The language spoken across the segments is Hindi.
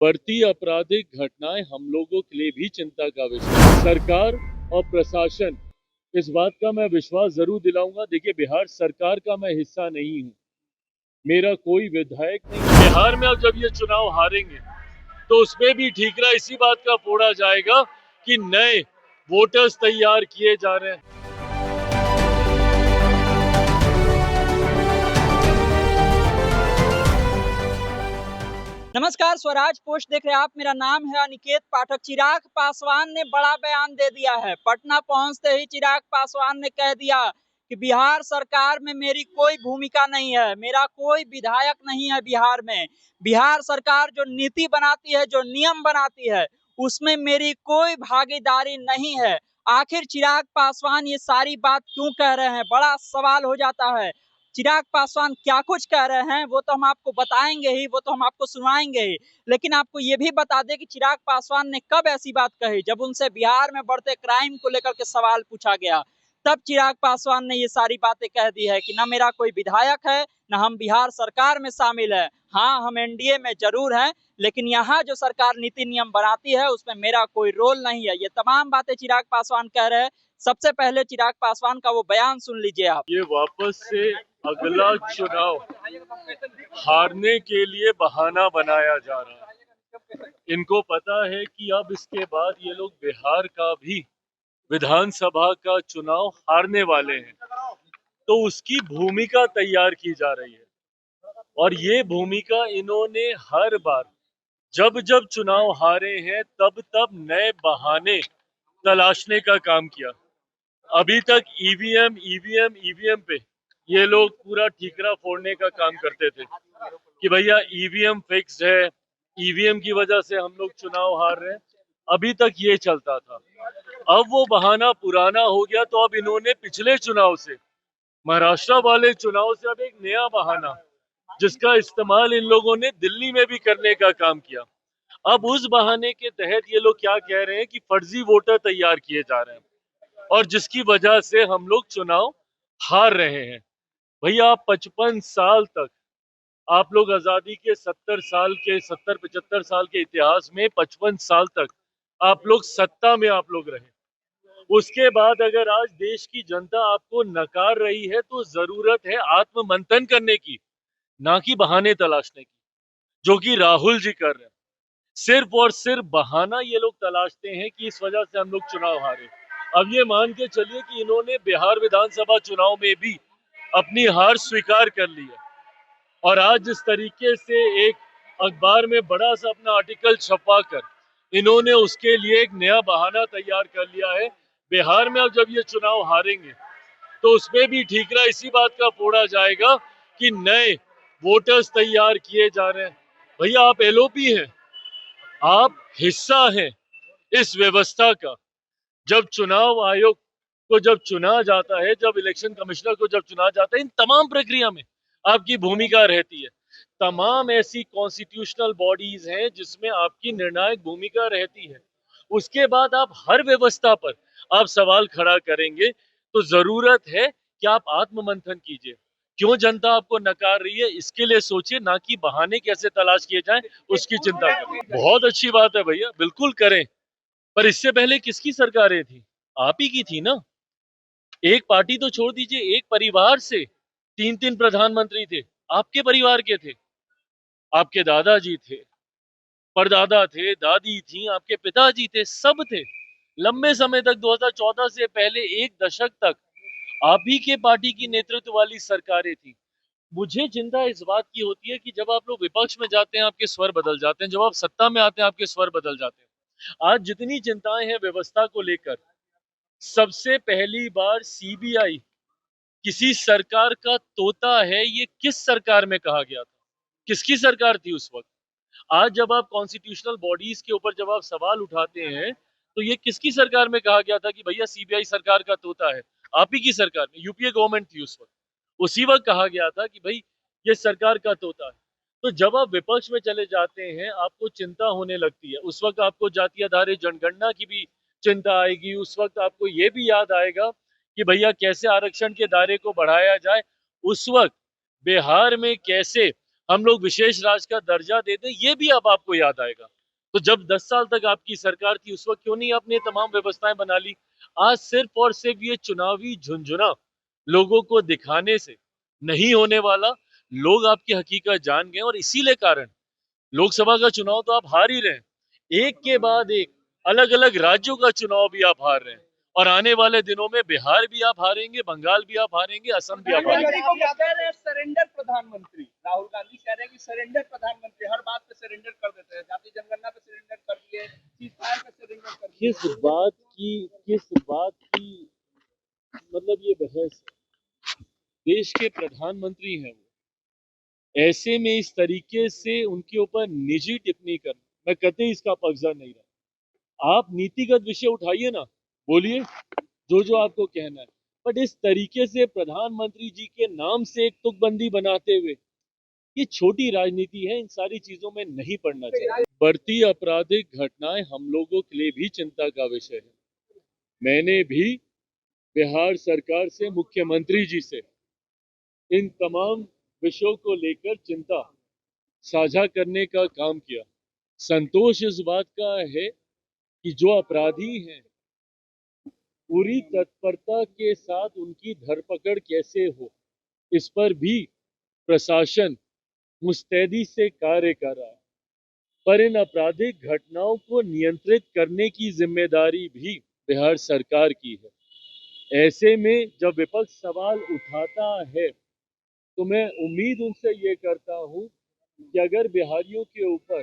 बढ़ती आपराधिक घटनाएं हम लोगों के लिए भी चिंता का विषय है। सरकार और प्रशासन इस बात का मैं विश्वास जरूर दिलाऊंगा। देखिए, बिहार सरकार का मैं हिस्सा नहीं हूँ, मेरा कोई विधायक नहीं है। बिहार में अब जब ये चुनाव हारेंगे तो उसमें भी ठीकरा इसी बात का फोड़ा जाएगा कि नए वोटर्स तैयार किए जा रहे हैं। नमस्कार, स्वराज पोस्ट देख रहे हैं आप। मेरा नाम है अनिकेत पाठक। चिराग पासवान ने बड़ा बयान दे दिया है। पटना पहुंचते ही चिराग पासवान ने कह दिया कि बिहार सरकार में मेरी कोई भूमिका नहीं है, मेरा कोई विधायक नहीं है बिहार में। बिहार सरकार जो नीति बनाती है, जो नियम बनाती है, उसमें मेरी कोई भागीदारी नहीं है। आखिर चिराग पासवान ये सारी बात क्यों कह रहे हैं, बड़ा सवाल हो जाता है। चिराग पासवान क्या कुछ कह रहे हैं वो तो हम आपको बताएंगे ही, वो तो हम आपको सुनाएंगे ही। लेकिन आपको ये भी बता दें कि चिराग पासवान ने कब ऐसी बात कही, जब उनसे बिहार में बढ़ते क्राइम को लेकर के सवाल पूछा गया, तब चिराग पासवान ने ये सारी बातें कह दी है कि ना मेरा कोई विधायक है, ना हम बिहार सरकार में शामिल है। हाँ, हम एनडीए में जरूर हैं, लेकिन यहाँ जो सरकार नीति नियम बनाती है उसमें मेरा कोई रोल नहीं है। ये तमाम बातें चिराग पासवान कह रहे हैं। सबसे पहले चिराग पासवान का वो बयान सुन लीजिए आप। ये वापस से अगला चुनाव हारने के लिए बहाना बनाया जा रहा है। इनको पता है कि अब इसके बाद ये लोग बिहार का भी विधानसभा का चुनाव हारने वाले हैं, तो उसकी भूमिका तैयार की जा रही है। और ये भूमिका इन्होंने हर बार जब जब चुनाव हारे हैं तब तब नए बहाने तलाशने का काम किया। अभी तक ईवीएम ईवीएम ईवीएम पे ये लोग पूरा ठीकरा फोड़ने का काम करते थे कि भैया ईवीएम फिक्स है, ईवीएम की वजह से हम लोग चुनाव हार रहे हैं। अभी तक ये चलता था। अब वो बहाना पुराना हो गया, तो अब इन्होंने पिछले चुनाव से, महाराष्ट्र वाले चुनाव से अब एक नया बहाना, जिसका इस्तेमाल इन लोगों ने दिल्ली में भी करने का काम किया। अब उस बहाने के तहत ये लोग क्या कह रहे हैं कि फर्जी वोटर तैयार किए जा रहे हैं और जिसकी वजह से हम लोग चुनाव हार रहे हैं। भैया, 55 साल तक आप लोग आजादी के 70 75 साल के इतिहास में 55 साल तक आप लोग सत्ता में आप लोग रहे। उसके बाद अगर आज देश की जनता आपको नकार रही है तो जरूरत है आत्ममंथन करने की, ना कि बहाने तलाशने की, जो कि राहुल जी कर रहे हैं। सिर्फ और सिर्फ बहाना ये लोग तलाशते हैं कि इस वजह से हम लोग चुनाव हारे। अब ये मान के चलिए कि इन्होंने बिहार विधानसभा चुनाव में भी अपनी हार स्वीकार कर ली है, और आज जिस तरीके से एक अखबार में बड़ा सा अपना आर्टिकल छपवा कर इन्होंने उसके लिए एक नया बहाना तैयार कर लिया है। बिहार में अब जब ये चुनाव हारेंगे तो उसमें भी ठीकरा इसी बात का फोड़ा जाएगा कि नए वोटर्स तैयार किए जा रहे हैं। भैया, आप एलओपी हैं, आप हिस्सा हैं इस व्यवस्था का। जब चुनाव आयोग को जब चुना जाता है, जब इलेक्शन कमिश्नर को जब चुना जाता है, इन तमाम प्रक्रिया में आपकी भूमिका रहती है। तमाम ऐसी कॉन्स्टिट्यूशनल बॉडीज हैं जिसमें आपकी निर्णायक भूमिका रहती है। उसके बाद आप हर व्यवस्था पर आप सवाल खड़ा करेंगे, तो जरूरत है कि आप आत्ममंथन कीजिए। क्यों जनता आपको नकार रही है, इसके लिए सोचिए, ना कि बहाने कैसे तलाश किए जाएं उसकी चिंता करें। बहुत अच्छी बात है भैया, बिल्कुल करें। पर इससे पहले किसकी सरकारें थी? आप ही की थी ना। एक पार्टी तो छोड़ दीजिए, एक परिवार से तीन तीन प्रधानमंत्री थे, आपके परिवार के थे। आपके दादाजी थे, परदादा थे, दादी थी, आपके पिताजी थे, सब थे। लंबे समय तक 2014 से पहले एक दशक तक आप ही के पार्टी की नेतृत्व वाली सरकारें थी। मुझे चिंता इस बात की होती है कि जब आप लोग विपक्ष में जाते हैं आपके स्वर बदल जाते हैं, जब आप सत्ता में आते हैं आपके स्वर बदल जाते हैं। आज जितनी चिंताएं हैं व्यवस्था को लेकर, सबसे पहली बार सीबीआई किसी सरकार का तोता है, ये किस सरकार में कहा गया था? किसकी सरकार थी उस वक्त? आज जब आप कॉन्स्टिट्यूशनल बॉडीज के ऊपर जब आप सवाल उठाते हैं, तो ये किसकी सरकार में कहा गया था कि भैया सीबीआई सरकार का तोता है? आप ही की सरकार में, यूपीए गवर्नमेंट थी उस वक्त। उसी वक्त कहा गया था कि भाई ये सरकार का तोता है। तो जब आप विपक्ष में चले जाते हैं आपको चिंता होने लगती है। उस वक्त आपको जातीय आधारित जनगणना की भी चिंता आएगी। उस वक्त आपको ये भी याद आएगा कि भैया कैसे आरक्षण के दायरे को बढ़ाया जाए। उस वक्त बिहार में कैसे हम लोग विशेष राज्य का दर्जा दे दें, ये भी अब आपको याद आएगा। तो जब 10 साल तक आपकी सरकार थी उस वक्त क्यों नहीं आपने तमाम व्यवस्थाएं बना ली? आज सिर्फ और सिर्फ ये चुनावी झुंझुना लोगों को दिखाने से नहीं होने वाला। लोग आपकी हकीकत जान गए और इसीलिए कारण लोकसभा का चुनाव तो आप हार ही रहे हैं। एक के बाद एक अलग अलग राज्यों का चुनाव भी आप हार रहे हैं और आने वाले दिनों में बिहार भी आप हारेंगे, बंगाल भी आप हारेंगे, असम भी आप हारेंगे। सरेंडर प्रधानमंत्री राहुल गांधी कह रहे हैं कि सरेंडर प्रधानमंत्री, हर बात पे सरेंडर कर देते हैं, जाति जनगणना पे सरेंडर कर दिए, सीजफायर पे सरेंडर कर दिए। किस बात की मतलब ये बहस है? देश के प्रधानमंत्री हैं वो, ऐसे में इस तरीके से उनके ऊपर निजी टिप्पणी करना, मैं कतई इसका पक्षधर नहीं रहा। आप नीतिगत विषय उठाइए ना, बोलिए जो आपको कहना है, बट इस तरीके से प्रधानमंत्री जी के नाम से एक तुकबंदी बनाते हुए, ये छोटी राजनीति है, इन सारी चीजों में नहीं पड़ना चाहिए। बढ़ती आपराधिक घटनाएं हम लोगों के लिए भी चिंता का विषय है। मैंने भी बिहार सरकार से, मुख्यमंत्री जी से इन तमाम विषयों को लेकर चिंता साझा करने का काम किया। संतोष इस बात का है कि जो अपराधी हैं पूरी तत्परता के साथ उनकी धरपकड़ कैसे हो, इस पर भी प्रशासन मुस्तैदी से कार्य कर रहा है। पर इन आपराधिक घटनाओं को नियंत्रित करने की जिम्मेदारी भी बिहार सरकार की है। ऐसे में जब विपक्ष सवाल उठाता है तो मैं उम्मीद उनसे ये करता हूँ कि अगर बिहारियों के ऊपर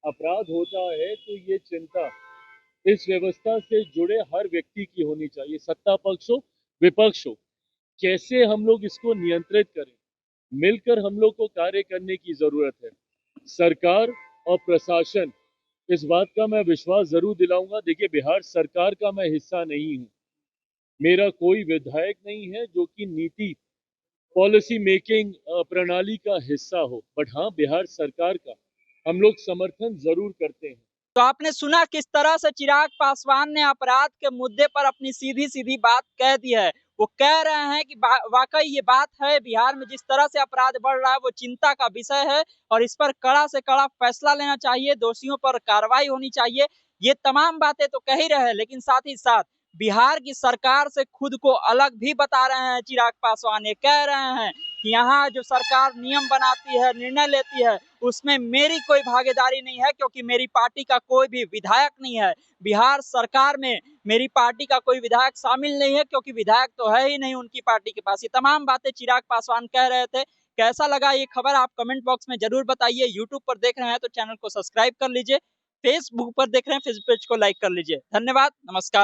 अपराध होता है तो ये चिंता इस व्यवस्था से जुड़े हर व्यक्ति की होनी चाहिए, सत्ता पक्ष हो विपक्ष हो। कैसे हम लोग इसको नियंत्रित करें, मिलकर हम लोग को कार्य करने की जरूरत है। सरकार और प्रशासन, इस बात का मैं विश्वास जरूर दिलाऊंगा। देखिए, बिहार सरकार का मैं हिस्सा नहीं हूँ, मेरा कोई विधायक नहीं है जो कि नीति पॉलिसी मेकिंग प्रणाली का हिस्सा हो, बट हाँ, बिहार सरकार का हम लोग समर्थन जरूर करते हैं। तो आपने सुना किस तरह से चिराग पासवान ने अपराध के मुद्दे पर अपनी सीधी सीधी बात कह दी है। वो कह रहे हैं कि वाकई ये बात है, बिहार में जिस तरह से अपराध बढ़ रहा है वो चिंता का विषय है और इस पर कड़ा से कड़ा फैसला लेना चाहिए, दोषियों पर कार्रवाई होनी चाहिए। ये तमाम बातें तो कह ही रहे हैं, लेकिन साथ ही साथ बिहार की सरकार से खुद को अलग भी बता रहे हैं। चिराग पासवान ये कह रहे हैं कि यहाँ जो सरकार नियम बनाती है, निर्णय लेती है, उसमें मेरी कोई भागीदारी नहीं है क्योंकि मेरी पार्टी का कोई भी विधायक नहीं है। बिहार सरकार में मेरी पार्टी का कोई विधायक शामिल नहीं है क्योंकि विधायक तो है ही नहीं उनकी पार्टी के पास। ये तमाम बातें चिराग पासवान कह रहे थे। कैसा लगा ये खबर आप कमेंट बॉक्स में जरूर बताइए। यूट्यूब पर देख रहे हैं तो चैनल को सब्सक्राइब कर लीजिए, फेसबुक पर देख रहे हैं फेसबुक पेज को लाइक कर लीजिए। धन्यवाद, नमस्कार।